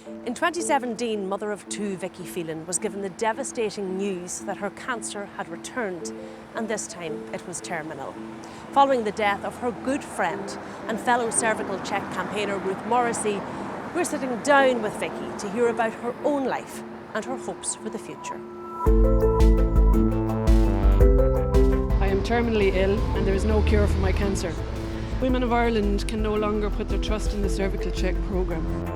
In 2017, mother of two Vicky Phelan was given the devastating news that her cancer had returned, and this time it was terminal. Following the death of her good friend and fellow cervical check campaigner Ruth Morrissey, we're sitting down with Vicky to hear about her own life and her hopes for the future. I am terminally ill and there is no cure for my cancer. Women of Ireland can no longer put their trust in the cervical check programme.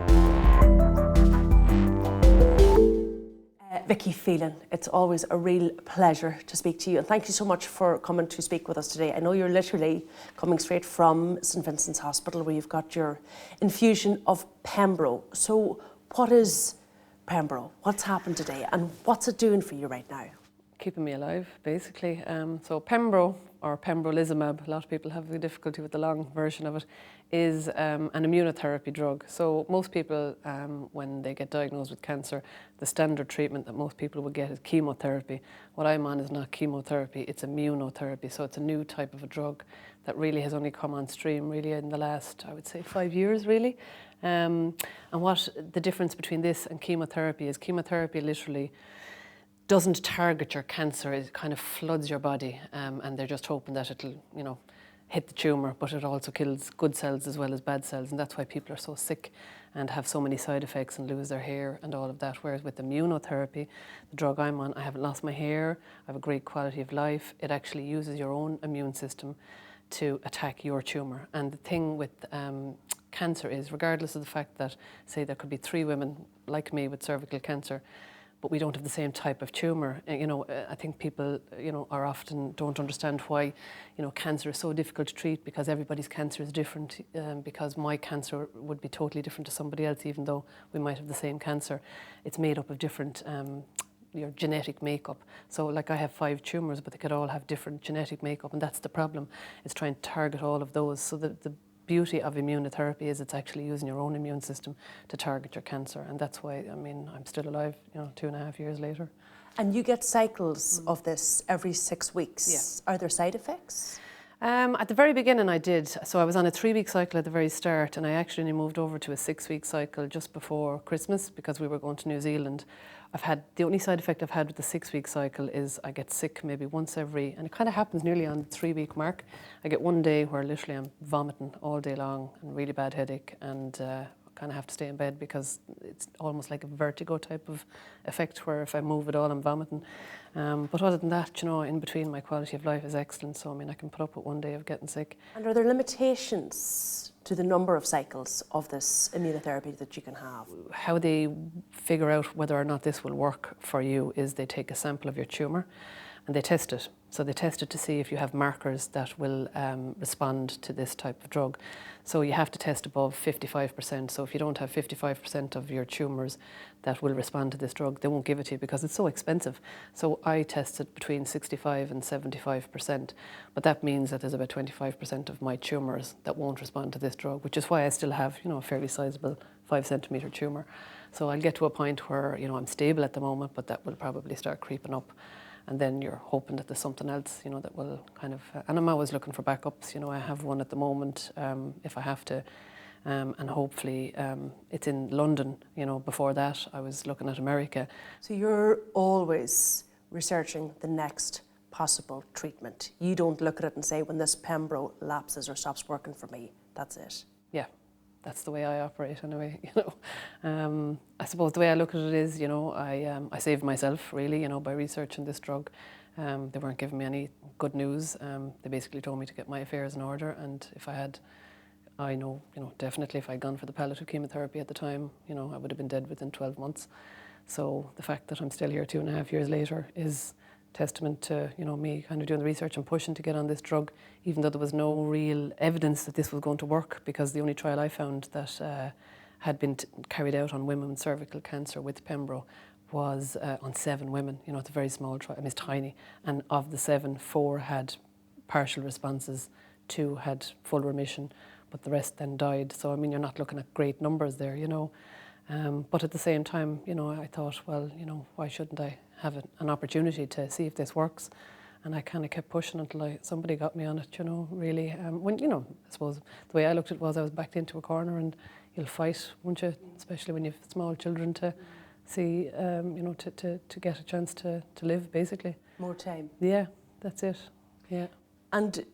Vicky Phelan, it's always a real pleasure to speak to you, and thank you so much for coming to speak with us today. I know you're literally coming straight from St Vincent's Hospital where you've got your infusion of Pembro. So what is Pembro? What's happened today and what's it doing for you right now? Keeping me alive, basically. So Pembro, or pembrolizumab, a lot of people have the difficulty with the long version of it, is an immunotherapy drug. So most people, when they get diagnosed with cancer, the standard treatment that most people would get is chemotherapy. What I'm on is not chemotherapy, it's immunotherapy. So it's a new type of a drug that really has only come on stream really in the last, I would say, 5 years really. And what the difference between this and chemotherapy is, chemotherapy literally doesn't target your cancer, it kind of floods your body, and they're just hoping that it'll, hit the tumour, but it also kills good cells as well as bad cells, and that's why people are so sick and have so many side effects and lose their hair and all of that. Whereas with immunotherapy, the drug I'm on, I haven't lost my hair, I have a great quality of life. It actually uses your own immune system to attack your tumour. And the thing with cancer is, regardless of the fact that, say, there could be 3 women like me with cervical cancer, but we don't have the same type of tumour. I think people, are often don't understand why, cancer is so difficult to treat, because everybody's cancer is different, because my cancer would be totally different to somebody else, even though we might have the same cancer. It's made up of different your genetic makeup. So like I have 5 tumours, but they could all have different genetic makeup, and that's the problem. It's trying to target all of those. So the beauty of immunotherapy is it's actually using your own immune system to target your cancer, and that's why, I'm still alive, 2.5 years later. And you get cycles of this every 6 weeks. Yeah. Are there side effects? At the very beginning I did. So I was on a 3-week cycle at the very start, and I actually moved over to a 6-week cycle just before Christmas because we were going to New Zealand. The only side effect I've had with the 6-week cycle is I get sick maybe once every, and it kind of happens nearly on the 3-week mark. I get one day where literally I'm vomiting all day long and really bad headache, and kind of have to stay in bed because it's almost like a vertigo type of effect where if I move at all I'm vomiting. But other than that, in between, my quality of life is excellent. So I can put up with one day of getting sick. And are there limitations to the number of cycles of this immunotherapy that you can have? How they figure out whether or not this will work for you is they take a sample of your tumour and they test it. So they test it to see if you have markers that will respond to this type of drug. So you have to test above 55%. So if you don't have 55% of your tumours that will respond to this drug, they won't give it to you because it's so expensive. So I tested between 65 and 75%. But that means that there's about 25% of my tumours that won't respond to this drug, which is why I still have, a fairly sizable 5-centimetre tumour. So I'll get to a point where, I'm stable at the moment, but that will probably start creeping up. And then you're hoping that there's something else, that will kind of... and I'm always looking for backups. I have one at the moment if I have to. And hopefully it's in London. Before that, I was looking at America. So you're always researching the next possible treatment. You don't look at it and say, when this Pembro lapses or stops working for me, that's it. Yeah. That's the way I operate anyway, I suppose the way I look at it is, I saved myself really, by researching this drug. They weren't giving me any good news. They basically told me to get my affairs in order, and if I had, definitely if I'd gone for the palliative chemotherapy at the time, I would have been dead within 12 months. So the fact that I'm still here 2.5 years later is testament to me kind of doing the research and pushing to get on this drug, even though there was no real evidence that this was going to work, because the only trial I found that had been carried out on women with cervical cancer with Pembro was on 7 women. It's a very small trial, it's tiny, and of the 7, 4 had partial responses, 2 had full remission, but the rest then died. So you're not looking at great numbers there, but at the same time, I thought, well, why shouldn't I have an opportunity to see if this works? And I kind of kept pushing until somebody got me on it, you know, really. When, you know, I suppose the way I looked at it was I was backed into a corner, and you'll fight, won't you? Especially when you have small children, to see, you know, to get a chance to live, basically. More time. Yeah, that's it, yeah. And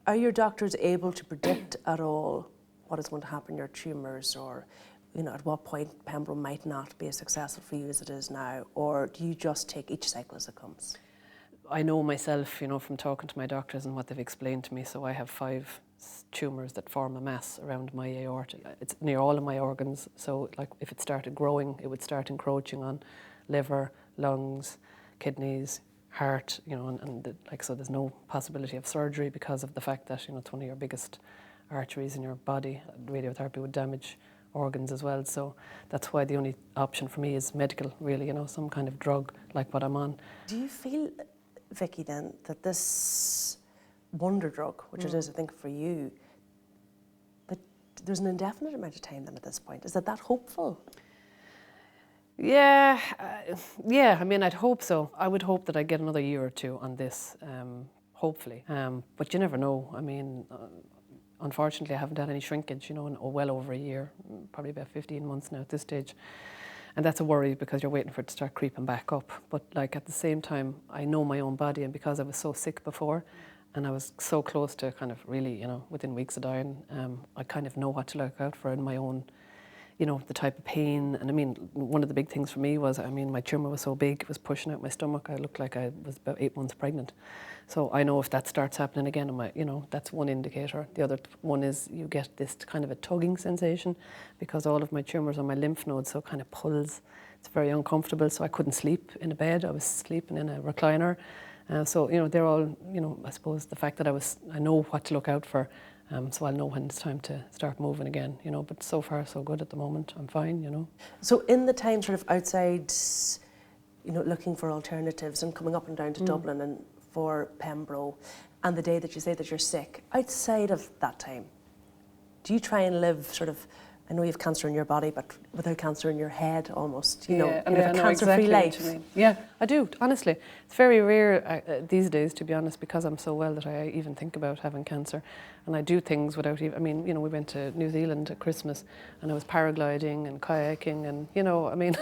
are your doctors able to predict at all what is going to happen to your tumours, or, you know, at what point Pembro might not be as successful for you as it is now? Or do you just take each cycle as it comes? I know myself, you know, from talking to my doctors and what they've explained to me. So I have 5 tumours that form a mass around my aorta. It's near all of my organs. So, like, if it started growing, it would start encroaching on liver, lungs, kidneys, heart, you know, and like, so there's no possibility of surgery because of the fact that, you know, it's one of your biggest arteries in your body. Radiotherapy would damage organs as well. So that's why the only option for me is medical, really, you know, some kind of drug like what I'm on. Do you feel, Vicky, then, that this wonder drug, which it is, I think, for you, that there's an indefinite amount of time then at this point? Is that hopeful? Yeah, yeah. I mean, I'd hope so. I would hope that I get another year or 2 on this, hopefully. But you never know. I mean, unfortunately, I haven't had any shrinkage, you know, in well over a year, probably about 15 months now at this stage. And that's a worry because you're waiting for it to start creeping back up. But, like, at the same time, I know my own body, and because I was so sick before and I was so close to kind of really, you know, within weeks of dying, I kind of know what to look out for in my own, you know, the type of pain. And I mean, one of the big things for me was, I mean, my tumour was so big, it was pushing out my stomach. I looked like I was about 8 months pregnant. So I know if that starts happening again, you know, that's one indicator. The other one is you get this kind of a tugging sensation because all of my tumours are my lymph nodes, so it kind of pulls. It's very uncomfortable, so I couldn't sleep in a bed. I was sleeping in a recliner. So, you know, they're all, you know, I suppose the fact that I know what to look out for. So I'll know when it's time to start moving again, you know, but so far so good at the moment. I'm fine, you know. So in the time sort of outside, you know, looking for alternatives and coming up and down to Dublin and for Pembro, and the day that you say that you're sick, outside of that time, do you try and live sort of, I know you have cancer in your body, but without cancer in your head almost, you know, kind of a cancer-free life? Yeah, I do, honestly. It's very rare these days, to be honest, because I'm so well that I even think about having cancer. And I do things without even, I mean, you know, we went to New Zealand at Christmas and I was paragliding and kayaking and, you know, I mean,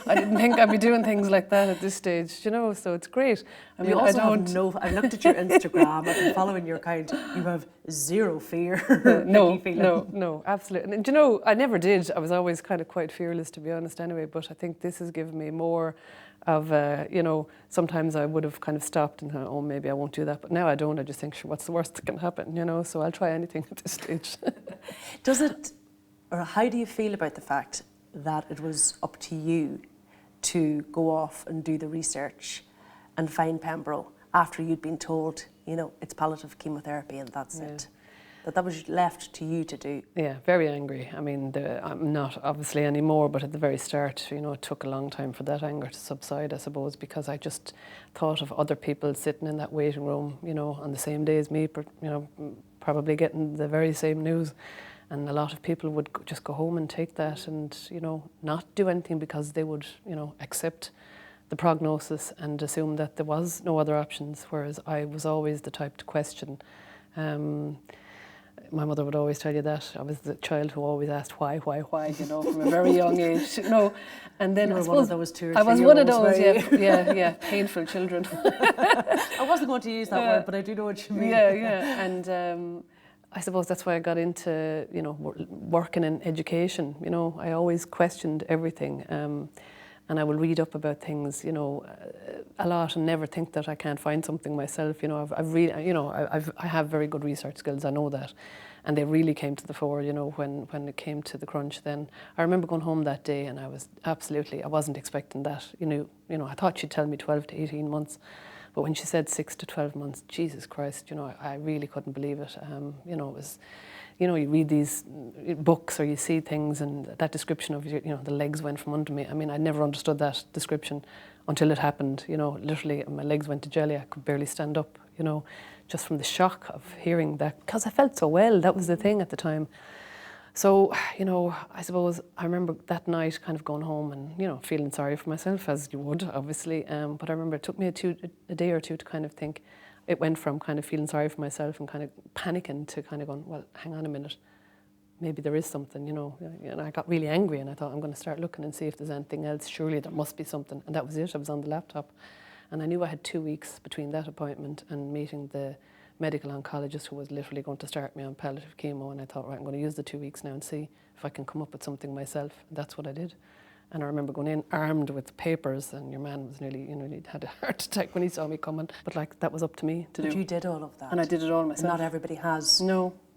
I didn't think I'd be doing things like that at this stage, you know, so it's great. I mean, I looked at your Instagram, I've been following your account, you have zero fear. No, absolutely. And, you know, I never did. I was always kind of quite fearless, to be honest, anyway, but I think this has given me more of, you know, sometimes I would have kind of stopped and thought, oh, maybe I won't do that. But now I don't. I just think, sure, what's the worst that can happen, you know? So I'll try anything at this stage. Does it, or how do you feel about the fact that it was up to you to go off and do the research and find Pembro after you'd been told, you know, it's palliative chemotherapy and that's it? That was left to you to do. Yeah, very angry. I mean, I'm not obviously anymore, but at the very start, you know, it took a long time for that anger to subside, I suppose, because I just thought of other people sitting in that waiting room, you know, on the same day as me, you know, probably getting the very same news. And a lot of people would just go home and take that and, you know, not do anything because they would, you know, accept the prognosis and assume that there was no other options, whereas I was always the type to question. My mother would always tell you that. I was the child who always asked why, you know, from a very young age, you know. And then I one of those 2 or 3 I was one of those, yeah, painful children. I wasn't going to use that word, but I do know what you mean. Yeah. And I suppose that's why I got into, you know, working in education. You know, I always questioned everything. And I will read up about things, you know, a lot, and never think that I can't find something myself. You know, I have very good research skills. I know that, and they really came to the fore. You know, when it came to the crunch. Then I remember going home that day, and I wasn't expecting that. You know, I thought she'd tell me 12 to 18 months, but when she said 6 to 12 months, Jesus Christ, you know, I really couldn't believe it. You know, it was. You know, you read these books or you see things, and that description of, you know, the legs went from under me. I mean, I never understood that description until it happened. You know, literally my legs went to jelly. I could barely stand up, you know, just from the shock of hearing that, because I felt so well. That was the thing at the time. So, you know, I suppose I remember that night kind of going home and, you know, feeling sorry for myself, as you would, obviously. But I remember it took me a day or two to kind of think, it went from kind of feeling sorry for myself and kind of panicking to kind of going, well, hang on a minute, maybe there is something, you know. And I got really angry and I thought, I'm going to start looking and see if there's anything else. Surely there must be something. And that was it. I was on the laptop. And I knew I had 2 weeks between that appointment and meeting the medical oncologist who was literally going to start me on palliative chemo. And I thought, right, I'm going to use the 2 weeks now and see if I can come up with something myself. And that's what I did. And I remember going in armed with papers, and your man was nearly, you know, he had a heart attack when he saw me coming. But like, that was up to me to do. But you did all of that. And I did it all myself. Not everybody has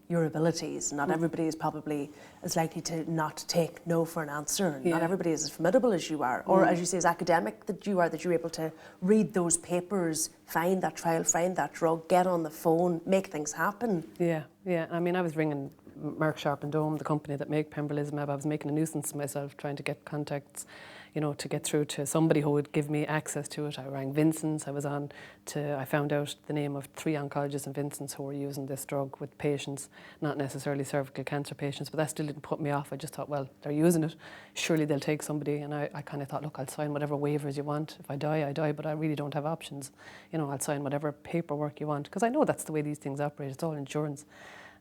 your abilities. Not everybody is probably as likely to not take no for an answer. Not everybody is as formidable as you are, or as you say, as academic that you are, that you're able to read those papers, find that trial, find that drug, get on the phone, make things happen. Yeah. I mean, I was ringing Merck Sharp and Dome, the company that make pembrolizumab. I was making a nuisance of myself trying to get contacts, you know, to get through to somebody who would give me access to it. I rang Vincent's. I found out the name of 3 oncologists in Vincent's who were using this drug with patients, not necessarily cervical cancer patients, but that still didn't put me off. I just thought, well, they're using it, surely they'll take somebody. And I kind of thought, look, I'll sign whatever waivers you want. If I die, I die, but I really don't have options. You know, I'll sign whatever paperwork you want, because I know that's the way these things operate. It's all insurance.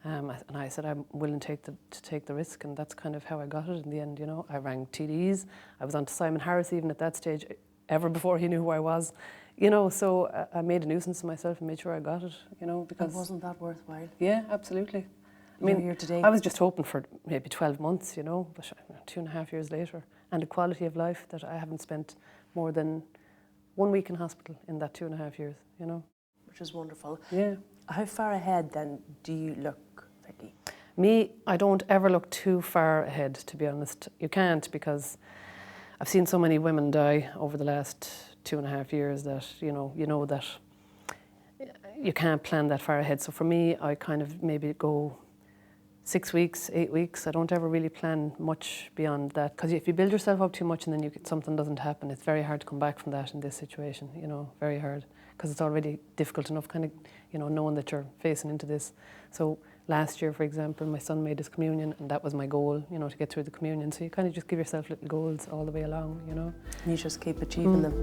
And I said, I'm willing to take the risk, and that's kind of how I got it in the end, you know. I rang TDs, I was on to Simon Harris even at that stage, ever before he knew who I was, you know, so I made a nuisance of myself and made sure I got it, you know, because... And wasn't that worthwhile? Yeah, absolutely. I mean, here today. I was just hoping for maybe 12 months, you know, but 2.5 years later, and a quality of life that I haven't spent more than 1 week in hospital in that 2.5 years, you know. Which is wonderful. Yeah. How far ahead then do you look, Vicky? Me, I don't ever look too far ahead, to be honest. You can't, because I've seen so many women die over the last 2.5 years that, you know that you can't plan that far ahead. So for me, I kind of maybe go 6 weeks, 8 weeks. I don't ever really plan much beyond that, because if you build yourself up too much and then something doesn't happen, it's very hard to come back from that in this situation, you know, very hard, because it's already difficult enough kind of, you know, knowing that you're facing into this. So last year, for example, my son made his communion, and that was my goal, you know, to get through the communion. So you kind of just give yourself little goals all the way along, you know. And you just keep achieving them.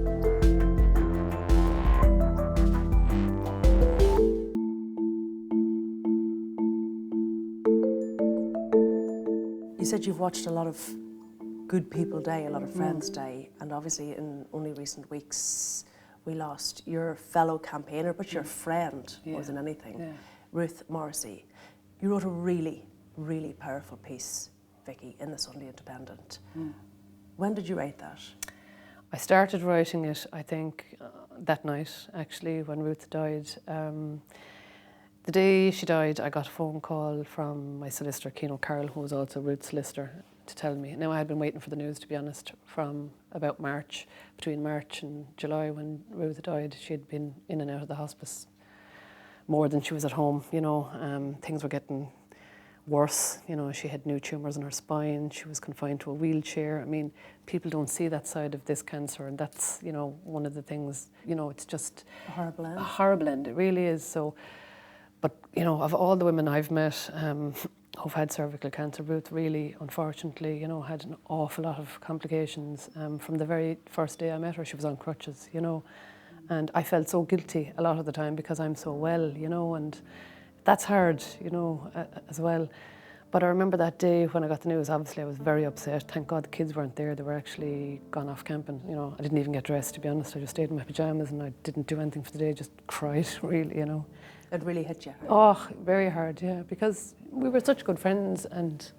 You said you've watched a lot of good people die, a lot of friends die, and obviously in only recent weeks we lost your fellow campaigner, but your friend more than anything, Ruth Morrissey. You wrote a really, really powerful piece, Vicky, in the Sunday Independent. When did you write that? I started writing it, I think, that night, actually, when Ruth died. The day she died, I got a phone call from my solicitor, Keane O'Carroll, who was also Ruth's solicitor, to tell me. Now, I had been waiting for the news, to be honest, from about March, between March and July when Ruth died. She had been in and out of the hospice more than she was at home, you know. Things were getting worse, you know. She had new tumours in her spine. She was confined to a wheelchair. I mean, people don't see that side of this cancer, and that's, you know, one of the things, you know, it's just... A horrible end. A horrible end, it really is. So, but, you know, of all the women I've met who've had cervical cancer, Ruth really, unfortunately, you know, had an awful lot of complications. From the very first day I met her, she was on crutches, you know. And I felt so guilty a lot of the time because I'm so well, you know, and that's hard, you know, as well. But I remember that day when I got the news, obviously I was very upset. Thank God the kids weren't there. They were actually gone off camping, you know. I didn't even get dressed, to be honest. I just stayed in my pyjamas and I didn't do anything for the day, just cried, really, you know. It really hit you? Oh, very hard, yeah, because we were such good friends, and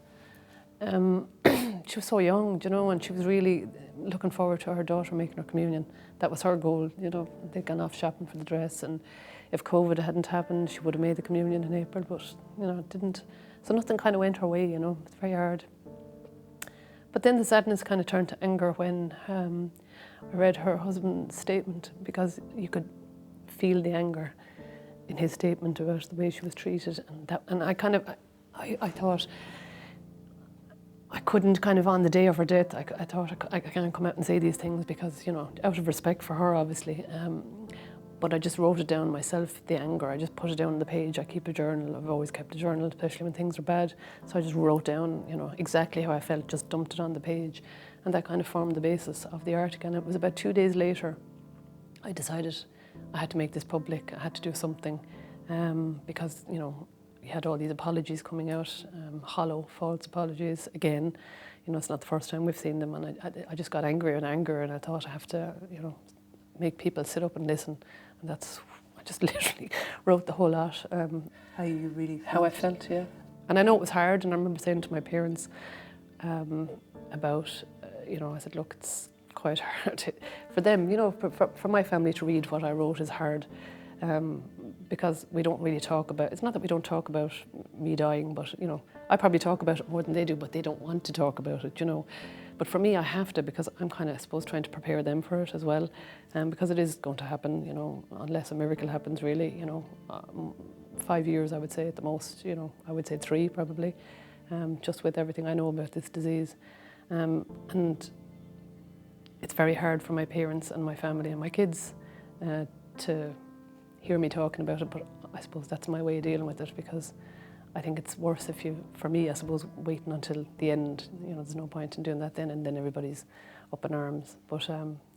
she was so young, you know, and she was really looking forward to her daughter making her communion. That was her goal, you know. They'd gone off shopping for the dress, and if COVID hadn't happened, she would have made the communion in April, but, you know, it didn't. So nothing kind of went her way, you know. It's very hard. But then the sadness kind of turned to anger when I read her husband's statement, because you could feel the anger in his statement about the way she was treated, and I thought I couldn't kind of, on the day of her death, I thought I can't come out and say these things because, you know, out of respect for her, obviously. But I just wrote it down myself, the anger. I just put it down on the page. I keep a journal. I've always kept a journal, especially when things are bad. So I just wrote down, you know, exactly how I felt, just dumped it on the page. And that kind of formed the basis of the article. And it was about 2 days later I decided I had to make this public. I had to do something because, you know, we had all these apologies coming out, hollow, false apologies again. You know, it's not the first time we've seen them, and I just got angrier and angrier, and I thought I have to, you know, make people sit up and listen. And I just literally wrote the whole lot. How you really felt. How I felt, yeah. And I know it was hard, and I remember saying to my parents about, you know, I said, look, it's quite hard for them, you know, for my family to read what I wrote is hard. Because we don't really talk about, it's not that we don't talk about me dying, but, you know, I probably talk about it more than they do, but they don't want to talk about it, you know. But for me, I have to, because I'm kind of, I suppose, trying to prepare them for it as well. Because it is going to happen, you know, unless a miracle happens, really, you know. 5 years, I would say, at the most, you know, I would say 3 probably, just with everything I know about this disease. And it's very hard for my parents and my family and my kids to hear me talking about it, but I suppose that's my way of dealing with it, because I think it's worse if you, for me, I suppose, waiting until the end. You know, there's no point in doing that then, and then everybody's up in arms. But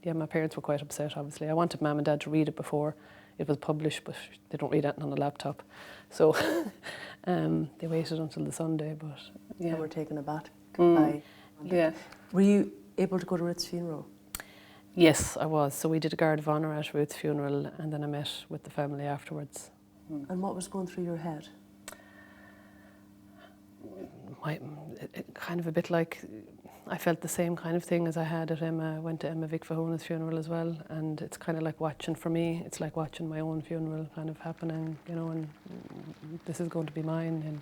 yeah, my parents were quite upset, obviously. I wanted Mum and Dad to read it before it was published, but they don't read anything on a laptop. So they waited until the Sunday, but yeah. They were taken aback by... Yeah. Were you able to go to Ruth's funeral? Yes, I was. So we did a guard of honour at Ruth's funeral, and then I met with the family afterwards. And what was going through your head? Kind of a bit like, I felt the same kind of thing as I had at Emma. I went to Emma VICKY PHELAN's funeral as well, and it's kind of like watching, for me, it's like watching my own funeral kind of happening, you know, and this is going to be mine in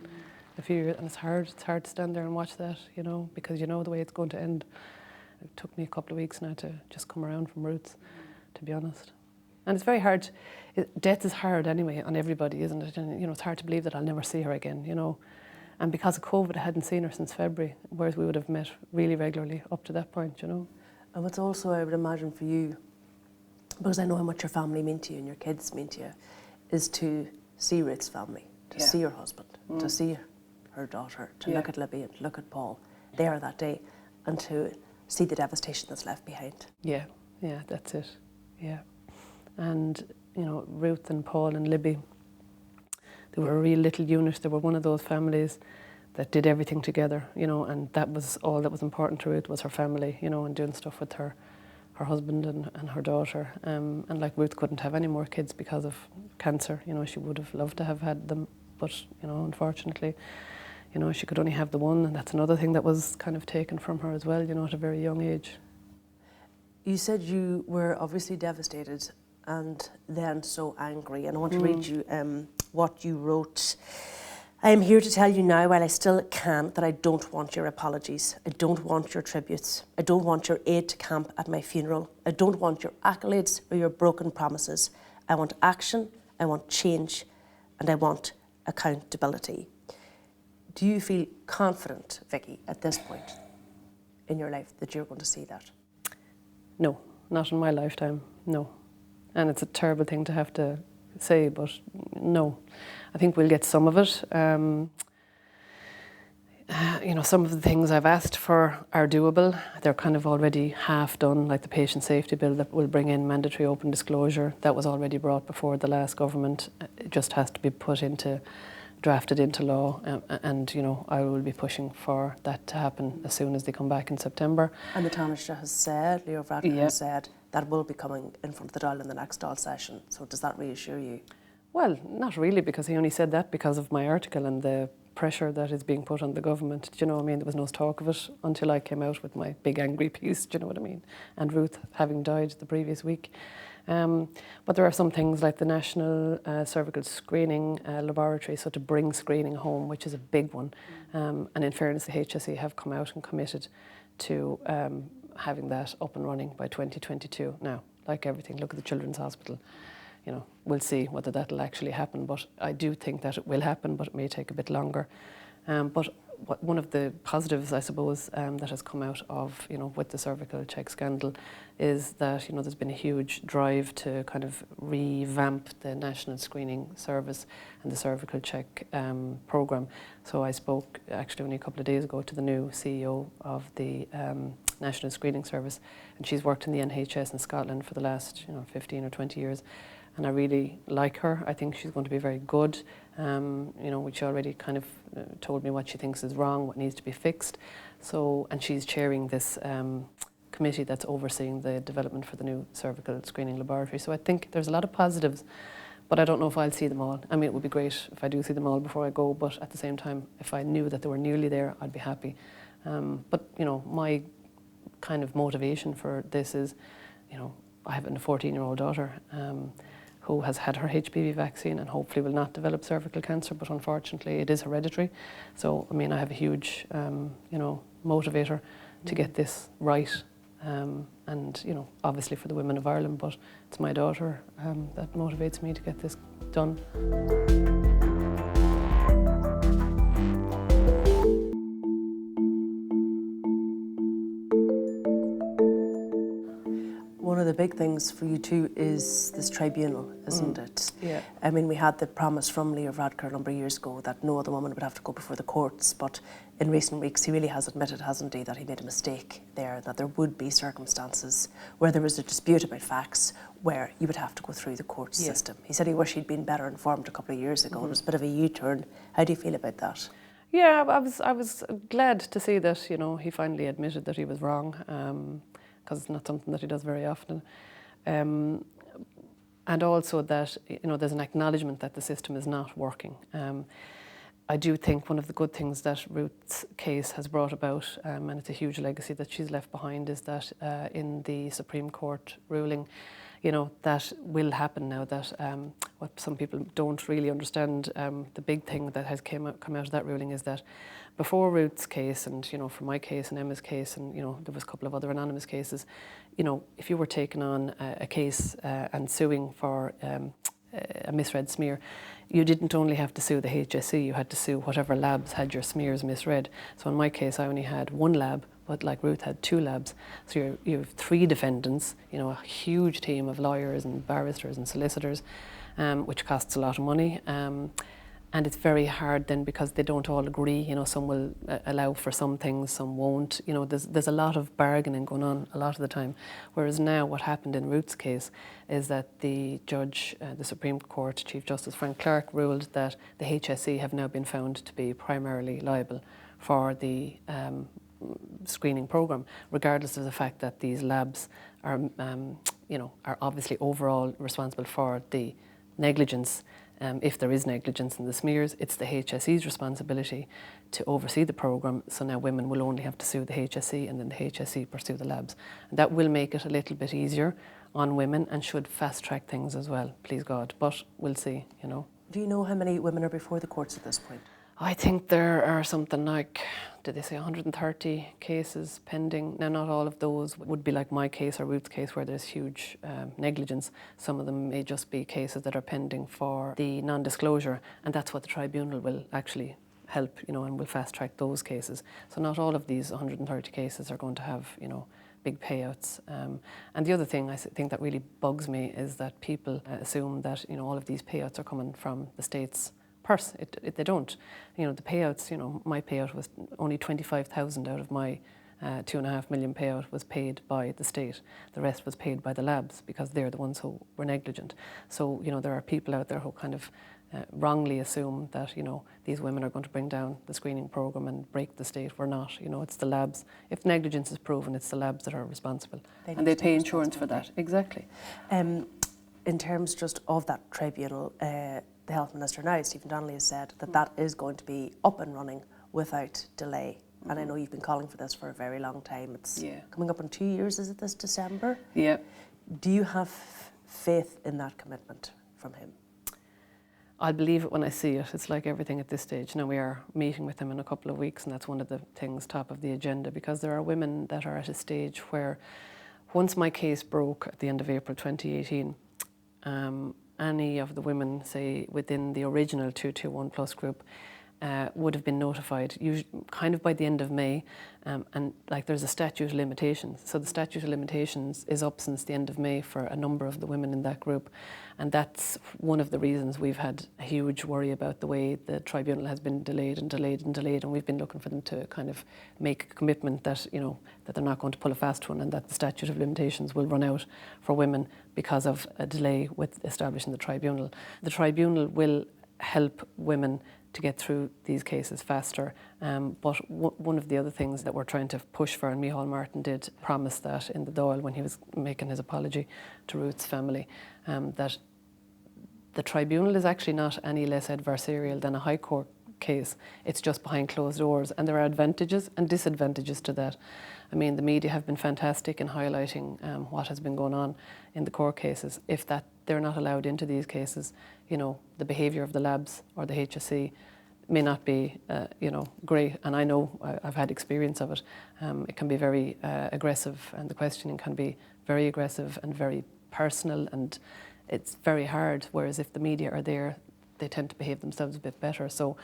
a few years, and it's hard to stand there and watch that, you know, because you know the way it's going to end. It took me a couple of weeks now to just come around from Ruth's, to be honest. And it's very hard. Death is hard anyway on everybody, isn't it? And, you know, it's hard to believe that I'll never see her again, you know. And because of COVID, I hadn't seen her since February, whereas we would have met really regularly up to that point, you know. And what's also, I would imagine, for you, because I know how much your family mean to you and your kids mean to you, is to see Ruth's family, to see her husband, to see her daughter, to look at Libby and look at Paul there that day, and to see the devastation that's left behind. Yeah, yeah, that's it, yeah. And, you know, Ruth and Paul and Libby, they were a real little unit. They were one of those families that did everything together, you know, and that was all that was important to Ruth, was her family, you know, and doing stuff with her husband and her daughter. And like, Ruth couldn't have any more kids because of cancer, you know. She would have loved to have had them, but, you know, unfortunately, you know, she could only have the one, and that's another thing that was kind of taken from her as well, you know, at a very young age. You said you were obviously devastated and then so angry, and I want to read you what you wrote. I am here to tell you now, while I still can, that I don't want your apologies. I don't want your tributes. I don't want your aide de camp at my funeral. I don't want your accolades or your broken promises. I want action, I want change, and I want accountability. Do you feel confident, Vicky, at this point in your life that you're going to see that? No, not in my lifetime, no. And it's a terrible thing to have to say, but no. I think we'll get some of it. You know, some of the things I've asked for are doable. They're kind of already half done, like the patient safety bill that will bring in mandatory open disclosure. That was already brought before the last government. It just has to be drafted into law, and, you know, I will be pushing for that to happen as soon as they come back in September. And the Taoiseach has said, Leo Varadkar has said, that will be coming in front of the Dáil in the next Dáil session. So does that reassure you? Well, not really, because he only said that because of my article and the pressure that is being put on the government. Do you know what I mean? There was no talk of it until I came out with my big angry piece, do you know what I mean? And Ruth having died the previous week. But there are some things like the National Cervical Screening Laboratory, so to bring screening home, which is a big one. And in fairness, the HSE have come out and committed to having that up and running by 2022. Now, like everything, look at the Children's Hospital. You know, we'll see whether that'll actually happen, but I do think that it will happen, but it may take a bit longer. But one of the positives, I suppose, that has come out of, you know, with the cervical check scandal is that, you know, there's been a huge drive to kind of revamp the national screening service and the cervical check programme. So I spoke actually only a couple of days ago to the new CEO of the National Screening Service, and she's worked in the NHS in Scotland for the last, you know, 15 or 20 years. and I really like her. I think she's going to be very good. You know, which already kind of told me what she thinks is wrong, what needs to be fixed. So, and she's chairing this committee that's overseeing the development for the new cervical screening laboratory. So I think there's a lot of positives, but I don't know if I'll see them all. I mean, it would be great if I do see them all before I go, but at the same time, if I knew that they were nearly there, I'd be happy. But, you know, my kind of motivation for this is, you know, I have a 14-year-old daughter who has had her HPV vaccine and hopefully will not develop cervical cancer, but unfortunately it is hereditary. So, I mean, I have a huge, you know, motivator to get this right. And, you know, obviously for the women of Ireland, but it's my daughter that motivates me to get this done. One of the big things for you too is this tribunal, isn't it? Yeah. I mean, we had the promise from Leo Varadkar a number of years ago that no other woman would have to go before the courts, but in recent weeks he really has admitted, hasn't he, that he made a mistake there, that there would be circumstances where there was a dispute about facts where you would have to go through the court system. He said he wished he'd been better informed a couple of years ago. It was a bit of a U-turn. How do you feel about that? Yeah, I was glad to see that, you know, he finally admitted that he was wrong. Because it's not something that he does very often. And also that, you know, there's an acknowledgement that the system is not working. I do think one of the good things that Ruth's case has brought about, and it's a huge legacy that she's left behind, is that in the Supreme Court ruling, you know, that will happen now, that what some people don't really understand, the big thing that has come out of that ruling is that before Ruth's case, and, you know, for my case and Emma's case, and, you know, there was a couple of other anonymous cases, you know, if you were taking on a case and suing for a misread smear, you didn't only have to sue the HSE, you had to sue whatever labs had your smears misread. So in my case, I only had one lab, but like Ruth had two labs. So you have three defendants, you know, a huge team of lawyers and barristers and solicitors, which costs a lot of money. And it's very hard then because they don't all agree. You know, some will allow for some things, some won't. You know, there's a lot of bargaining going on a lot of the time. Whereas now what happened in Ruth's case is that the judge, the Supreme Court Chief Justice Frank Clark, ruled that the HSE have now been found to be primarily liable for the screening programme, regardless of the fact that these labs are, you know, are obviously overall responsible for the negligence. If there is negligence in the smears, it's the HSE's responsibility to oversee the programme. So now women will only have to sue the HSE, and then the HSE pursue the labs. And that will make it a little bit easier on women and should fast track things as well, please God. But we'll see, you know. Do you know how many women are before the courts at this point? I think there are something like, did they say 130 cases pending? Now, not all of those would be like my case or Ruth's case where there's huge negligence. Some of them may just be cases that are pending for the non-disclosure, and that's what the tribunal will actually help, you know, and will fast track those cases. So not all of these 130 cases are going to have, you know, big payouts. And the other thing I think that really bugs me is that people assume that, you know, all of these payouts are coming from the state's purse. They don't. You know, the payouts, you know, my payout was only 25,000 out of my 2.5 million payout was paid by the state. The rest was paid by the labs because they're the ones who were negligent. So, you know, there are people out there who kind of wrongly assume that, you know, these women are going to bring down the screening programme and break the state. We're not. You know, it's the labs. If negligence is proven, it's the labs that are responsible. And they pay insurance for that. Exactly. In terms just of that tribunal, the Health Minister now, Stephen Donnelly, has said that that is going to be up and running without delay. And I know you've been calling for this for a very long time. It's coming up in 2 years, is it this December? Yeah. Do you have faith in that commitment from him? I'll believe it when I see it. It's like everything at this stage. Now we are meeting with him in a couple of weeks, and that's one of the things top of the agenda, because there are women that are at a stage where once my case broke at the end of April 2018, any of the women, say, within the original 221 plus group, would have been notified kind of by the end of May, and like there's a statute of limitations. So the statute of limitations is up since the end of May for a number of the women in that group, and that's one of the reasons we've had a huge worry about the way the tribunal has been delayed and delayed and delayed, and we've been looking for them to kind of make a commitment that, you know, that they're not going to pull a fast one and that the statute of limitations will run out for women because of a delay with establishing the tribunal. The tribunal will help women to get through these cases faster. But one of the other things that we're trying to push for, and Micheál Martin did promise that in the Dáil when he was making his apology to Ruth's family, that the tribunal is actually not any less adversarial than a High Court case. It's just behind closed doors, and there are advantages and disadvantages to that. I mean, the media have been fantastic in highlighting what has been going on in the court cases. If that they're not allowed into these cases, you know, the behaviour of the labs or the HSE may not be, you know, great. And I know I've had experience of it. It can be very aggressive, and the questioning can be very aggressive and very personal, and it's very hard. Whereas if the media are there, they tend to behave themselves a bit better. So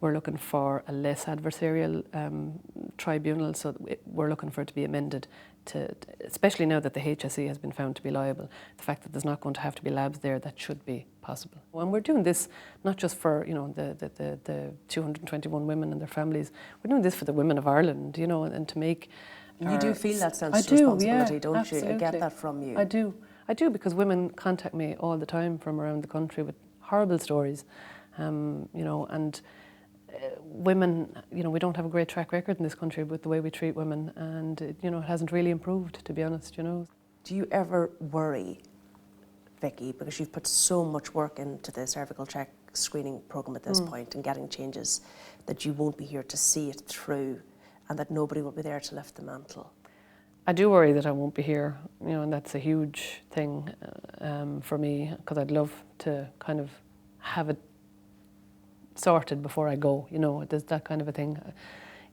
we're looking for a less adversarial tribunal. So we're looking for it to be amended to, especially now that the HSE has been found to be liable, the fact that there's not going to have to be labs there, that should be possible. And we're doing this not just for, you know, the 221 women and their families. We're doing this for the women of Ireland, you know, and to make. You do feel that sense of responsibility, don't absolutely. you? I get that from you. I do, because women contact me all the time from around the country with horrible stories, you know, and women, you know, we don't have a great track record in this country with the way we treat women, and you know, it hasn't really improved, to be honest, you know. Do you ever worry, Vicky, because you've put so much work into the cervical check screening programme at this point and getting changes, that you won't be here to see it through and that nobody will be there to lift the mantle? I do worry that I won't be here, you know, and that's a huge thing for me, because I'd love to kind of have it sorted before I go, you know. There's that kind of a thing.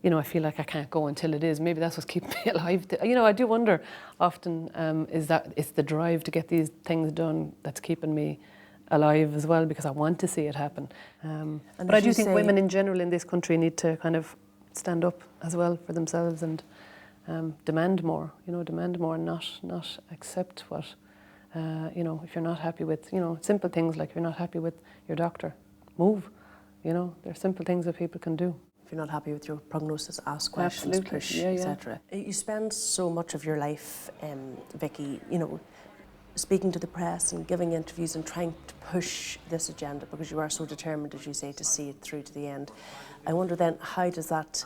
You know, I feel like I can't go until it is. Maybe that's what's keeping me alive. You know, I do wonder often, is that it's the drive to get these things done that's keeping me alive as well, because I want to see it happen. But I do think women in general in this country need to kind of stand up as well for themselves and demand more, you know, demand more, and not accept what, you know, if you're not happy with, you know, simple things like if you're not happy with your doctor, move, you know, there's simple things that people can do. If you're not happy with your prognosis, ask questions, absolutely. push, Yeah, etc. You spend so much of your life, Vicky, you know, speaking to the press and giving interviews and trying to push this agenda, because you are so determined, as you say, to see it through to the end. I wonder then, how does that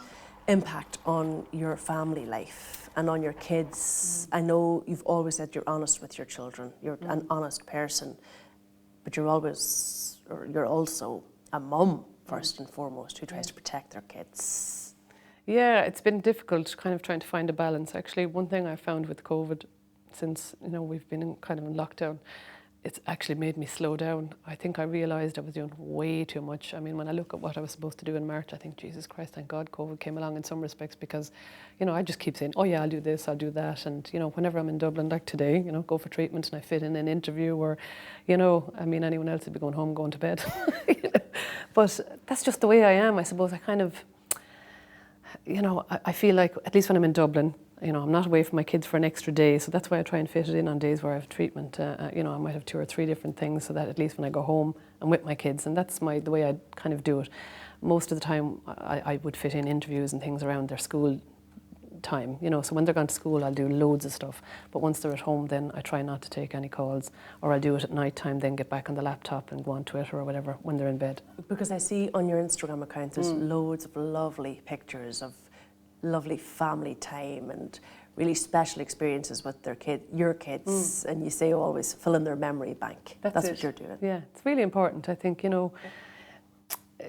impact on your family life and on your kids? I know you've always said you're honest with your children, you're an honest person, but you're also a mum first and foremost, who tries to protect their kids. Yeah, it's been difficult kind of trying to find a balance. Actually, one thing I found with COVID, since, you know, we've been in lockdown, it's actually made me slow down. I think I realised I was doing way too much. I mean, when I look at what I was supposed to do in March, I think, Jesus Christ, thank God COVID came along in some respects, because, you know, I just keep saying, oh yeah, I'll do this, I'll do that. And, you know, whenever I'm in Dublin, like today, you know, go for treatment and I fit in an interview, or, you know, I mean, anyone else would be going home, going to bed. You know? But that's just the way I am, I suppose. I kind of, you know, I feel like, at least when I'm in Dublin, you know, I'm not away from my kids for an extra day, so that's why I try and fit it in on days where I have treatment. You know, I might have 2 or 3 different things, so that at least when I go home, I'm with my kids, and that's the way I kind of do it. Most of the time, I would fit in interviews and things around their school time, you know, so when they're gone to school, I'll do loads of stuff, but once they're at home, then I try not to take any calls, or I'll do it at night time, then get back on the laptop and go on Twitter or whatever when they're in bed. Because I see on your Instagram account, there's loads of lovely pictures of lovely family time and really special experiences with your kids, and you say always fill in their memory bank. That's what you're doing. Yeah, it's really important. I think, you know,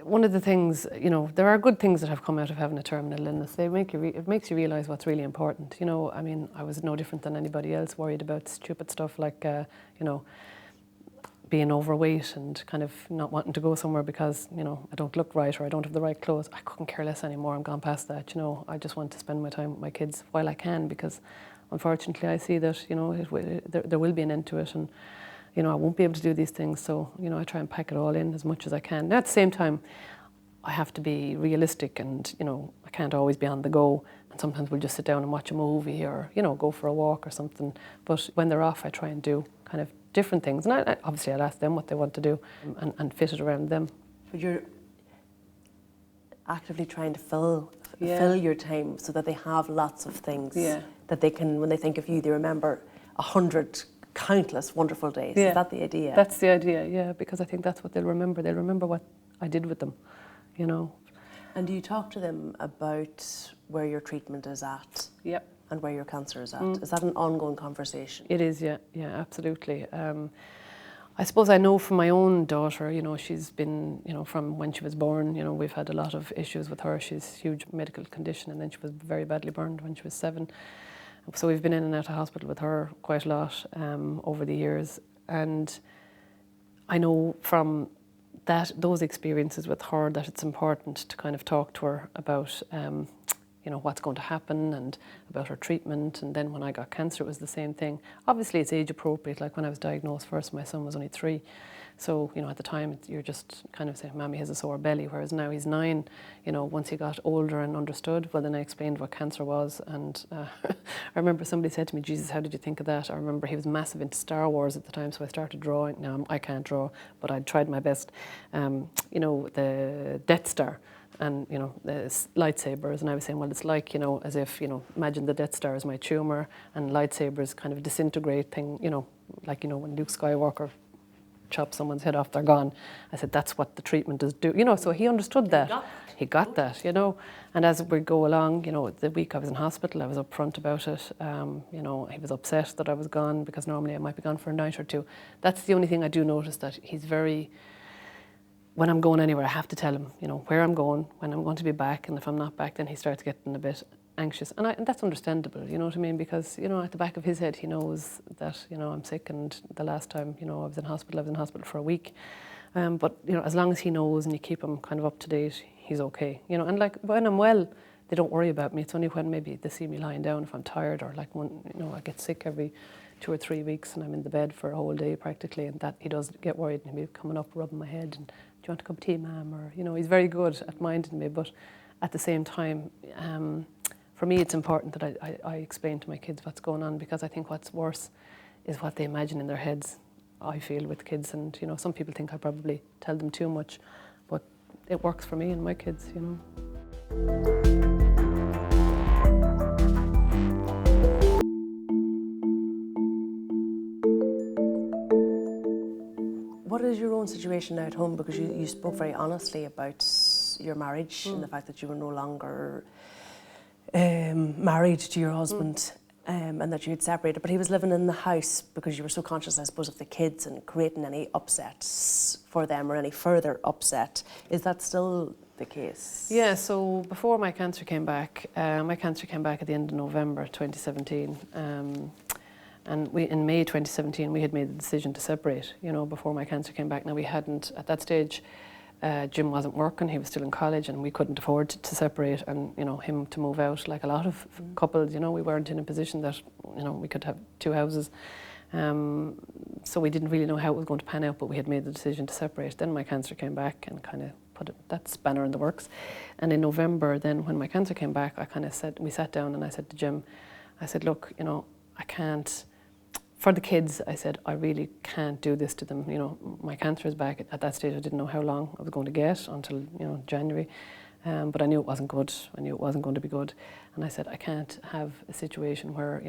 one of the things, you know, there are good things that have come out of having a terminal illness. It makes you realise what's really important. You know, I mean, I was no different than anybody else, worried about stupid stuff like, you know, being overweight and kind of not wanting to go somewhere because, you know, I don't look right or I don't have the right clothes. I couldn't care less anymore. I'm gone past that, you know. I just want to spend my time with my kids while I can, because unfortunately I see that, you know, there will be an end to it, and, you know, I won't be able to do these things. So, you know, I try and pack it all in as much as I can. Now, at the same time, I have to be realistic, and I can't always be on the go, and sometimes we'll just sit down and watch a movie or go for a walk or something. But when they're off, I try and do kind of different things, and obviously I'll ask them what they want to do and fit it around them. But you're actively trying to fill your time so that they have lots of things that they can, when they think of you, they remember 100 countless wonderful days. Is that the idea? That's the idea, yeah, because I think that's what they'll remember. They'll remember what I did with them, And do you talk to them about where your treatment is at? Yep. And where your cancer is at? Is that an ongoing conversation? It is, yeah, absolutely. I suppose I know from my own daughter, she's been, from when she was born, we've had a lot of issues with her. She's a huge medical condition, and then she was very badly burned when she was 7. So we've been in and out of hospital with her quite a lot over the years. And I know from those experiences with her that it's important to kind of talk to her about what's going to happen and about her treatment. And then when I got cancer, it was the same thing. Obviously, it's age appropriate. Like when I was diagnosed first, my son was only 3. So, at the time, you're just kind of saying, Mammy has a sore belly, whereas now he's 9. Once he got older and understood, well, then I explained what cancer was. And I remember somebody said to me, Jesus, how did you think of that? I remember he was massive into Star Wars at the time, so I started drawing. Now, I can't draw, but I tried my best. The Death Star. And the lightsabers, and I was saying, well, it's like as if imagine the Death Star is my tumor, and lightsabers kind of disintegrate thing, like when Luke Skywalker chops someone's head off, they're gone. I said that's what the treatment is do. So he understood that. He got that, And as we go along, the week I was in hospital, I was upfront about it. He was upset that I was gone, because normally I might be gone for a night or 2. That's the only thing I do notice, that he's very. When I'm going anywhere, I have to tell him, where I'm going, when I'm going to be back, and if I'm not back, then he starts getting a bit anxious. And that's understandable, you know what I mean? Because, at the back of his head, he knows that, I'm sick, and the last time, I was in hospital for a week. But, as long as he knows and you keep him kind of up to date, he's okay. And like when I'm well, they don't worry about me. It's only when maybe they see me lying down if I'm tired, or like when, I get sick every 2 or 3 weeks and I'm in the bed for a whole day practically, and that he does get worried, and he'll be coming up, rubbing my head, and do you want a cup of tea, ma'am? Or, he's very good at minding me, but at the same time, for me it's important that I explain to my kids what's going on, because I think what's worse is what they imagine in their heads, I feel, with kids. And, some people think I probably tell them too much, but it works for me and my kids, What is your own situation now at home? Because you spoke very honestly about your marriage and the fact that you were no longer married to your husband, and that you had separated. But he was living in the house because you were so conscious, I suppose, of the kids and creating any upsets for them, or any further upset. Is that still the case? Yeah, so before my cancer came back at the end of November 2017. And in May 2017, we had made the decision to separate, before my cancer came back. Now, we hadn't, at that stage, Jim wasn't working, he was still in college, and we couldn't afford to separate and, him to move out. Like a lot of couples, we weren't in a position that, we could have 2 houses. So we didn't really know how it was going to pan out, but we had made the decision to separate. Then my cancer came back and kind of put that spanner in the works. And in November, then when my cancer came back, I kind of said, we sat down and I said to Jim, I said, look, I can't, for the kids, I said, I really can't do this to them. My cancer is back. At that stage, I didn't know how long I was going to get until, January. But I knew it wasn't good. I knew it wasn't going to be good. And I said, I can't have a situation where,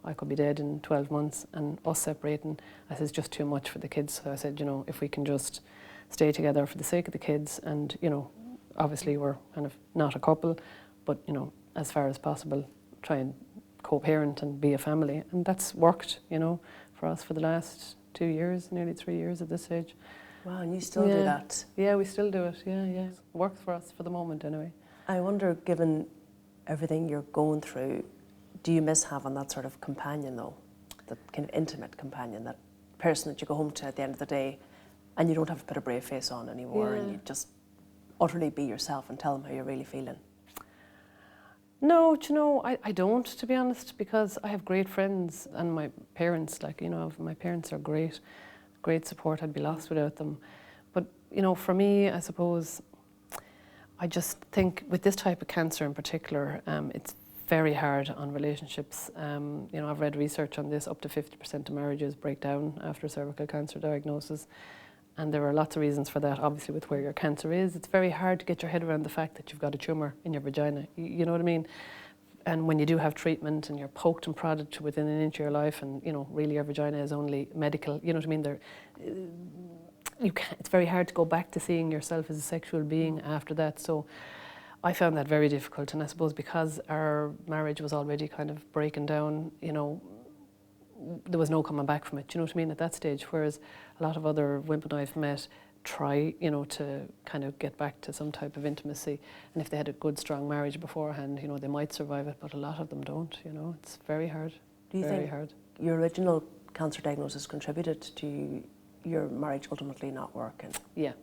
I could be dead in 12 months and us separating. I said, it's just too much for the kids. So I said, if we can just stay together for the sake of the kids, and, obviously we're kind of not a couple, but, as far as possible, try and co-parent and be a family. And that's worked, for us for the last 2 years, nearly 3 years at this stage. Wow, and you still do that? Yeah, we still do it, yeah. It works for us for the moment anyway. I wonder, given everything you're going through, do you miss having that sort of companion though? That kind of intimate companion, that person that you go home to at the end of the day and you don't have to put a brave face on anymore, and you just utterly be yourself and tell them how you're really feeling? No, I don't, to be honest, because I have great friends, and my parents, my parents are great support. I'd be lost without them. But, for me, I suppose, I just think with this type of cancer in particular, it's very hard on relationships. You know, I've read research on this, up to 50% of marriages break down after cervical cancer diagnosis. And there are lots of reasons for that, obviously with where your cancer is. It's very hard to get your head around the fact that you've got a tumour in your vagina, you know what I mean? And when you do have treatment and you're poked and prodded to within an inch of your life, and you know, really your vagina is only medical, you know what I mean? It's very hard to go back to seeing yourself as a sexual being after that. So I found that very difficult, and I suppose because our marriage was already kind of breaking down, you know, there was no coming back from it, you know what I mean, at that stage, whereas a lot of other women I've met try, you know, to kind of get back to some type of intimacy, and if they had a good, strong marriage beforehand, you know, they might survive it, but a lot of them don't, you know, it's very hard. Do you think your original cancer diagnosis contributed to your marriage ultimately not working? Yeah.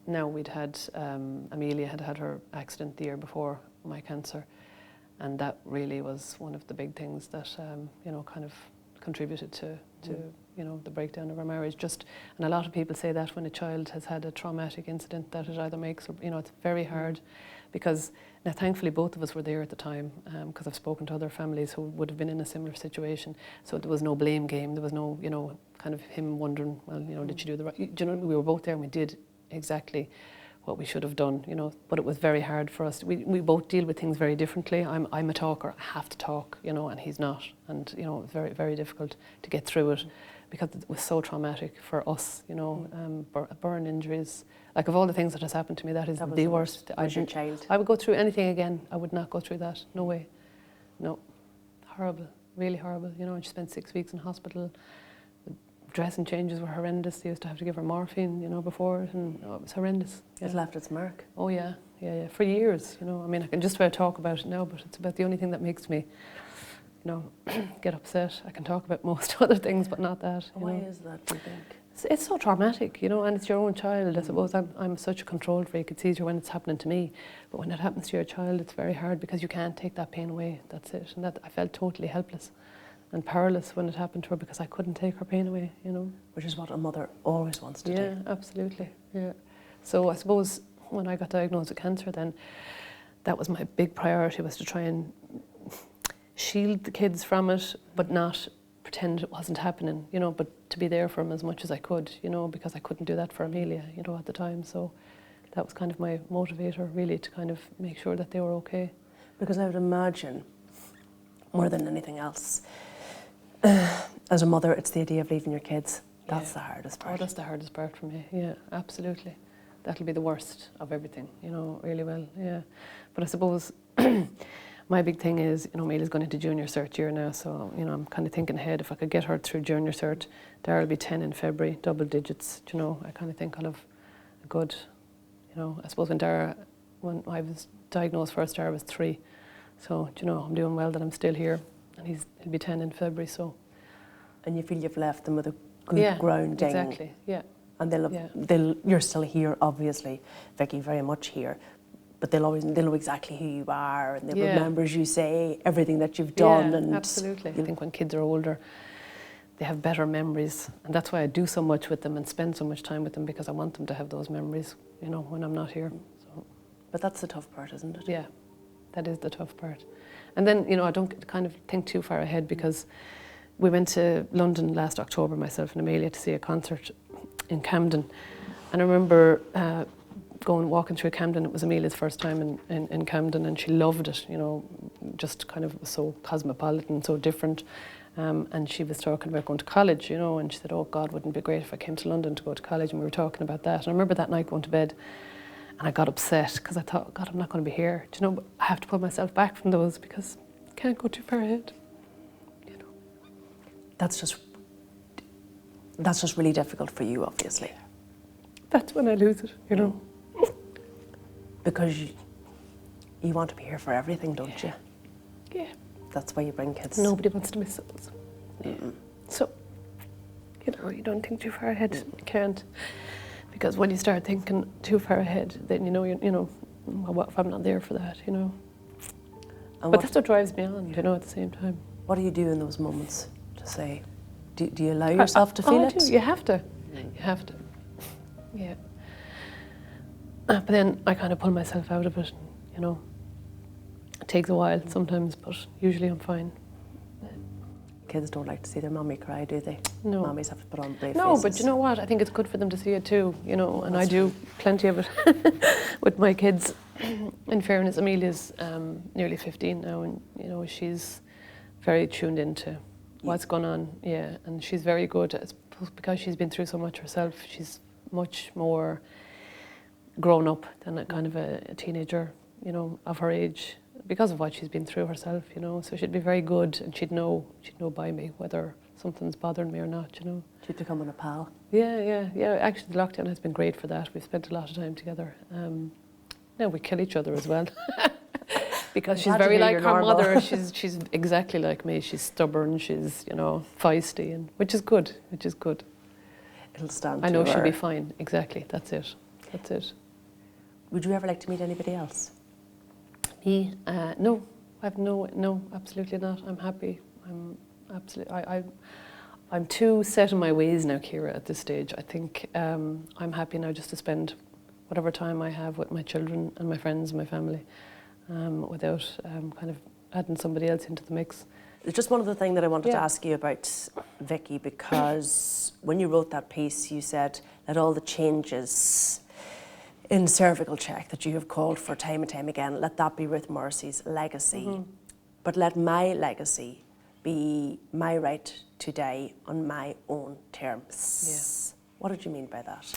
Now we'd had, Amelia had had her accident the year before my cancer, and that really was one of the big things that, you know, kind of contributed to you know, the breakdown of our marriage. And a lot of people say that when a child has had a traumatic incident, that it either makes, or, you know, it's very hard, because now thankfully both of us were there at the time, because I've spoken to other families who would have been in a similar situation. So there was no blame game. There was no, you know, kind of him wondering, well, you know, did you do the right? Do you know, we were both there and we did exactly what we should have done, you know, but it was very hard for us. We both deal with things very differently. I'm a talker, I have to talk, you know, and he's not. And, you know, it was very, very difficult to get through it because it was so traumatic for us, you know, burn injuries. Like, of all the things that has happened to me, that is the worst. Your child. I would go through anything again. I would not go through that. No way. No. Horrible. Really horrible. You know, and she spent 6 weeks in hospital. Dressing changes were horrendous. They used to have to give her morphine, you know, before it, and it was horrendous. Yeah. It left its mark. Oh yeah, for years, you know. I mean, I can just about talk about it now, but it's about the only thing that makes me, you know, get upset. I can talk about most other things, but not that. Why is that, do you think? It's so traumatic, you know, and it's your own child. I suppose I'm such a control freak. It's easier when it's happening to me, but when it happens to your child, it's very hard because you can't take that pain away. That's it. And that I felt totally helpless and powerless when it happened to her because I couldn't take her pain away, you know. Which is what a mother always wants to do. Yeah, absolutely, yeah. So I suppose when I got diagnosed with cancer then, that was my big priority, was to try and shield the kids from it, but not pretend it wasn't happening, you know, but to be there for them as much as I could, you know, because I couldn't do that for Amelia, you know, at the time. So that was kind of my motivator, really, to kind of make sure that they were okay. Because I would imagine, more than anything else, as a mother, it's the idea of leaving your kids. That's the hardest part. Oh, that's the hardest part for me, yeah, absolutely. That'll be the worst of everything, you know, really well, yeah. But I suppose my big thing is, you know, Amelia's going into junior cert year now, so, you know, I'm kind of thinking ahead. If I could get her through junior cert, Dara will be 10 in February, double digits, you know. I kind of think I'll have a good, you know, I suppose when I was diagnosed first, Dara was 3. So, you know, I'm doing well that I'm still here, and he'll be 10 in February, so. And you feel you've left them with a good grounding. Exactly, yeah. And you're still here, obviously, Vicky, very much here, but they'll know exactly who you are, and they'll remember, as you say, everything that you've done. Yeah, and absolutely. I think when kids are older, they have better memories, and that's why I do so much with them and spend so much time with them, because I want them to have those memories, you know, when I'm not here. So. But that's the tough part, isn't it? Yeah, that is the tough part. And then, you know, I don't kind of think too far ahead, because we went to London last October, myself and Amelia, to see a concert in Camden. And I remember walking through Camden. It was Amelia's first time in Camden, and she loved it, you know, just kind of so cosmopolitan, so different. And she was talking about going to college, you know, and she said, oh God, wouldn't it be great if I came to London to go to college? And we were talking about that. And I remember that night going to bed, and I got upset because I thought, God, I'm not going to be here. Do you know, I have to pull myself back from those because I can't go too far ahead. You know. That's just really difficult for you, obviously. That's when I lose it, you know. Because you want to be here for everything, don't you? Yeah. That's why you bring kids. Nobody wants to miss those. Yeah. So, you know, you don't think too far ahead. You can't. Because when you start thinking too far ahead, then you know, well, what if I'm not there for that, you know? But that's what drives me on, you know, at the same time. What do you do in those moments to say? Do you allow yourself to feel it? You have to. You have to. Yeah. But then I kind of pull myself out of it, you know. It takes a while sometimes, but usually I'm fine. Kids don't like to see their mummy cry, do they? No. Mummies have to put on brave No, faces. but you know what? I think it's good for them to see it too, you know, and That's I do plenty of it with my kids. In fairness, Amelia's nearly 15 now, and you know, she's very tuned into what's going on, yeah, and she's very good, I suppose, because she's been through so much herself. She's much more grown up than a kind of a teenager, you know, of her age, because of what she's been through herself, you know. So she'd be very good, and she'd know by me whether something's bothering me or not, you know. She's becoming a pal. Yeah. Actually, the lockdown has been great for that. We've spent a lot of time together. Now we kill each other as well. Because she's very like her mother. She's exactly like me. She's stubborn. She's, you know, feisty, and which is good. It'll stand. I know she'll be fine. Exactly. That's it. Would you ever like to meet anybody else? Me? No. No, absolutely not. I'm happy. I'm too set in my ways now, Ciara, at this stage. I think I'm happy now just to spend whatever time I have with my children and my friends and my family, without kind of adding somebody else into the mix. It's just one other thing that I wanted to ask you about Vicky, because when you wrote that piece, you said that all the changes in cervical check that you have called for time and time again, let that be Ruth Morrissey's legacy, but let my legacy be my right to die on my own terms. Yeah. What did you mean by that?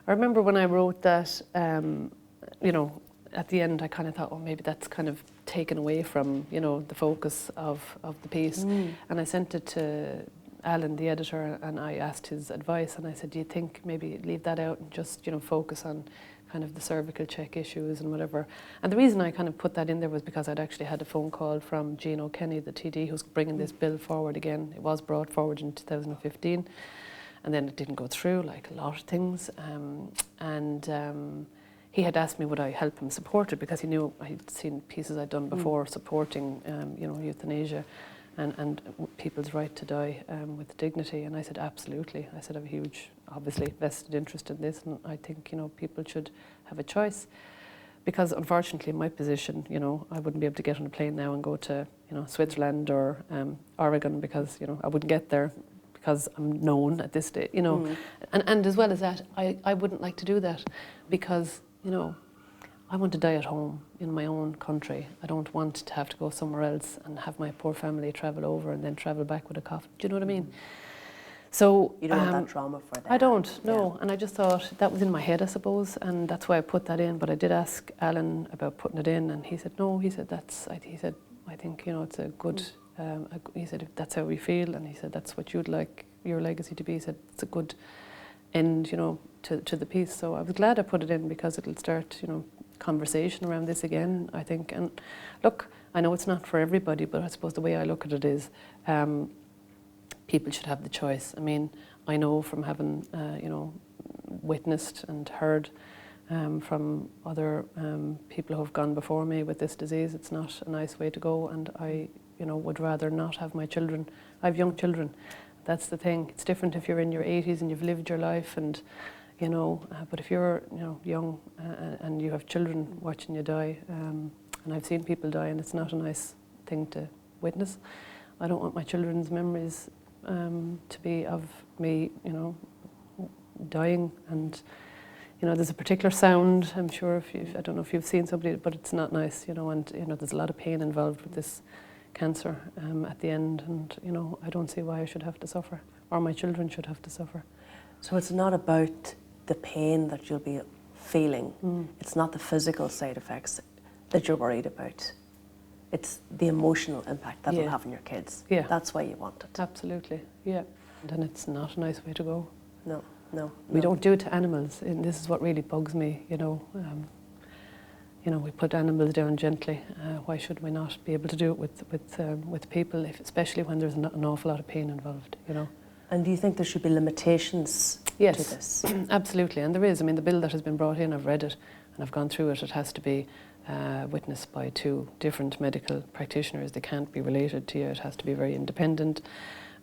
I remember when I wrote that, you know, at the end I kind of thought, oh, maybe that's kind of taken away from, you know, the focus of the piece. And I sent it to Alan, the editor, and I asked his advice, and I said, do you think maybe leave that out and just, you know, focus on kind of the cervical check issues and whatever. And the reason I kind of put that in there was because I'd actually had a phone call from Jean O'Kenny, the TD, who's bringing this bill forward again. It was brought forward in 2015, and then it didn't go through, like a lot of things. He had asked me would I help him support it, because he knew I'd seen pieces I'd done before supporting, you know, euthanasia and people's right to die with dignity. And I said, absolutely. I said, I have a huge, obviously, vested interest in this, and I think, you know, people should have a choice. Because unfortunately, in my position, you know, I wouldn't be able to get on a plane now and go to, you know, Switzerland or Oregon, because, you know, I wouldn't get there because I'm known at this stage, you know. And as well as that, I wouldn't like to do that, because, you know, I want to die at home in my own country. I don't want to have to go somewhere else and have my poor family travel over and then travel back with a coffin. Do you know what I mean? So you don't want that trauma for them. I don't, no. Yeah. And I just thought that was in my head, I suppose, and that's why I put that in. But I did ask Alan about putting it in, and he said no. He said I think, you know, it's a good. He said if that's how we feel, and he said that's what you'd like your legacy to be. He said it's a good end, you know, to the piece. So I was glad I put it in, because it'll start, you know, conversation around this again, I think. And look, I know it's not for everybody, but I suppose the way I look at it is people should have the choice. I mean, I know from having, you know, witnessed and heard from other people who have gone before me with this disease, it's not a nice way to go, and I, you know, would rather not have my children. I have young children. That's the thing. It's different if you're in your 80s and you've lived your life, and you know, but if you're, you know, young and you have children watching you die, and I've seen people die, and it's not a nice thing to witness. I don't want my children's memories to be of me, you know, dying. And you know, there's a particular sound, I'm sure, I don't know if you've seen somebody, but it's not nice, you know, and you know, there's a lot of pain involved with this cancer at the end, and you know, I don't see why I should have to suffer, or my children should have to suffer. So it's not about the pain that you'll be feeling. It's not the physical side effects that you're worried about. It's the emotional impact that it'll have on your kids. Yeah. That's why you want it. Absolutely, yeah. And it's not a nice way to go. No. We don't do it to animals, and this is what really bugs me, you know. You know, we put animals down gently. Why should we not be able to do it with people, especially when there's an awful lot of pain involved, you know? And do you think there should be limitations to this? Absolutely, and there is. I mean, the bill that has been brought in, I've read it and I've gone through it. It has to be witnessed by 2 different medical practitioners. They can't be related to you. It has to be very independent.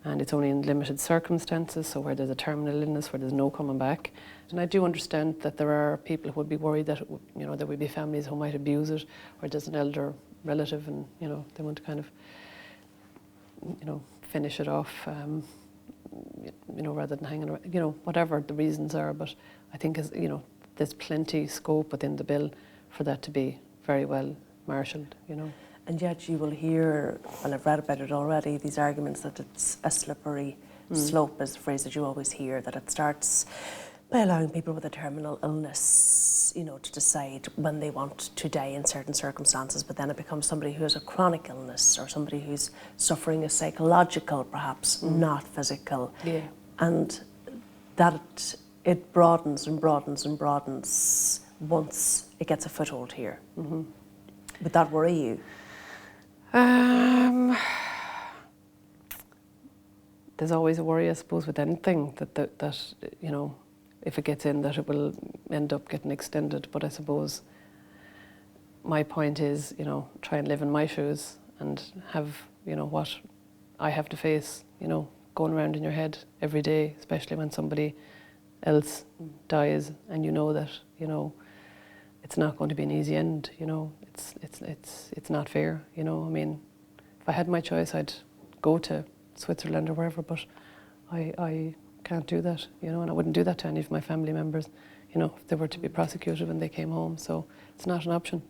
and it's only in limited circumstances, so where there's a terminal illness, where there's no coming back. And I do understand that there are people who would be worried that, you know, there would be families who might abuse it, or there's an elder relative and, you know, they want to kind of, you know, finish it off, you know, rather than hanging around, you know, whatever the reasons are. But I think, as you know, there's plenty scope within the bill for that to be very well marshalled, you know. And yet you will hear, and I've read about it already, these arguments that it's a slippery slope is the phrase that you always hear, that it starts by allowing people with a terminal illness, you know, to decide when they want to die in certain circumstances, but then it becomes somebody who has a chronic illness or somebody who's suffering a psychological, perhaps, not physical. Yeah. And that it broadens and broadens and broadens once it gets a foothold here. Would that worry you? There's always a worry, I suppose, with anything that you know, if it gets in, that it will end up getting extended. But I suppose my point is, you know, try and live in my shoes and have, you know, what I have to face, you know, going around in your head every day, especially when somebody else dies and you know that, you know, it's not going to be an easy end, you know. It's not fair, you know. I mean, if I had my choice, I'd go to Switzerland or wherever, but I can't do that, you know, and I wouldn't do that to any of my family members, you know, if they were to be prosecuted when they came home. So it's not an option,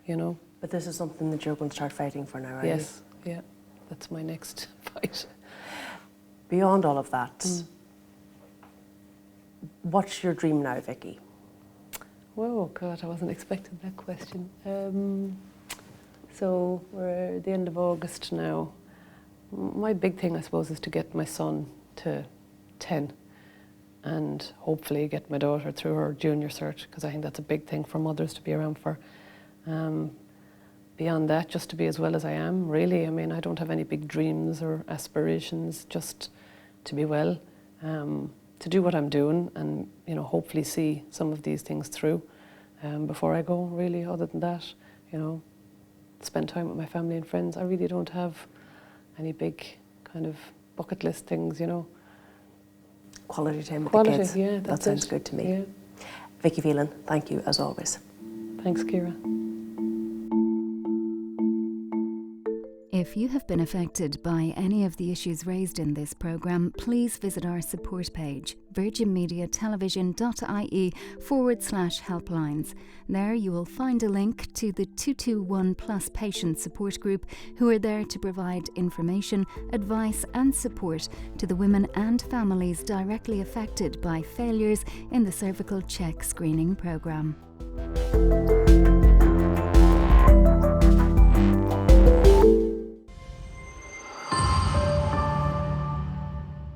you know. But this is something that you're going to start fighting for now, are you? Yes, yeah, that's my next fight. Beyond all of that, what's your dream now, Vicky? Whoa, God, I wasn't expecting that question. So we're at the end of August now. My big thing, I suppose, is to get my son to 10 and hopefully get my daughter through her junior cert, because I think that's a big thing for mothers to be around for. Beyond that, just to be as well as I am, really. I mean, I don't have any big dreams or aspirations, just to be well, to do what I'm doing and, you know, hopefully see some of these things through before I go, really. Other than that, you know, spend time with my family and friends. I really don't have any big kind of bucket list things, you know. Quality time with Quality, the kids. yeah, that sounds good to me. Yeah. Vicky Phelan, thank you as always. Thanks, Ciara. If you have been affected by any of the issues raised in this programme, please visit our support page, virginmediatelevision.ie/helplines. There you will find a link to the 221 Plus patient support group, who are there to provide information, advice and support to the women and families directly affected by failures in the cervical check screening programme.